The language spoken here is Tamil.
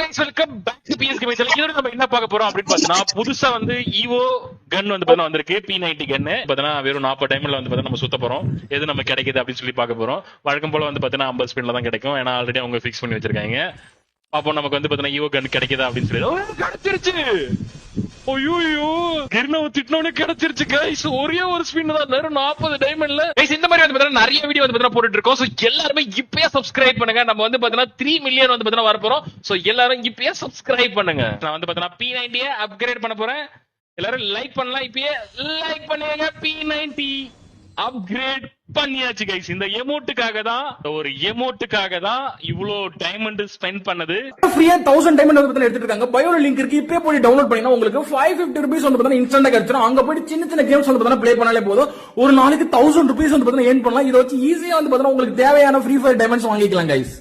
Welcome back to PSK match. இதோட நம்ம என்ன பார்க்க போறோம் அப்படின்னு பார்த்தீங்கன்னா, புதுசா வந்து ஈவோ கன் வந்து பார்த்தா வந்திருக்கு. P90 கன் பார்த்தீங்கன்னா வெறும் 40 டைம்ல வந்து பார்த்தா நம்ம சுத்த போறோம். எது நம்ம கிடைக்குது அப்படின்னு சொல்லி பார்க்க போறோம். வழக்கம் போல வந்து பார்த்தீங்கன்னா 50 ஸ்பின்ல தான் கிடைக்கும். ஏன்னா ஆல்ரெடி அவங்க ஃபிக்ஸ் பண்ணி வச்சிருக்காங்க. அப்போ நமக்கு வந்து பார்த்தீங்கன்னா ஈவோ கன் கிடைக்குதா அப்படின்னு சொல்லி கிடைச்சிருச்சு. ஐயோ கிர்னவ திட்டினவனே கிடைச்சிருச்சு கைஸ். ஒரே ஒரு ஸ்பின் தான், வெறும் 40 டைமண்ட்ல. கைஸ் இந்த மாதிரி வந்து பார்த்தீங்கன்னா நிறைய வீடியோ வந்து பார்த்தீங்கன்னா போட்டுட்டு இருக்கோம். சோ எல்லாரும் இப்பயே சப்ஸ்கிரைப் பண்ணுங்க. நம்ம வந்து பார்த்தீங்கன்னா 3 மில்லியன் வந்து பார்த்தீங்கன்னா வர போறோம். சோ எல்லாரும் இப்பயே சப்ஸ்கிரைப் பண்ணுங்க. நான் வந்து பார்த்தீங்கன்னா P90 அப்கிரேட் பண்ண போறேன். எல்லாரும் லைக் பண்ணலாம். இப்பயே லைக் பண்ணுங்க. P90 அப்கிரேட் பண்ணியாச்சு கைஸ். இந்த எமோட்டுக்காக தான், ஒரு எமோட்டுக்காக தான் இவ்ளோ டைமண்ட் ஸ்பெண்ட் பண்ணது. ஃப்ரீயா 1000 டைமண்ட் வந்து எடுத்துட்டு இருக்காங்க. பயோல லிங்க் இருக்கு. இப்பே போய் டவுன்லோட் பண்ணீங்கன்னா உங்களுக்கு 550 ரூபீஸ் வந்து பார்த்தா இன்ஸ்டன்ட்டா கிடைச்சிரும். அங்க போய் சின்ன சின்ன கேம்ஸ் வந்து பார்த்தா ப்ளே பண்ணாலே போதும். ஒரு நாளைக்கு 1000 ரூபீஸ் வந்து பார்த்தா ஏர்ன் பண்ணலாம். இத வச்சு ஈஸியா வந்து பார்த்தா உங்களுக்கு தேவையான ஃப்ரீ ஃபயர் டைமண்ட்ஸ் வாங்கிக்கலாம் கைஸ்.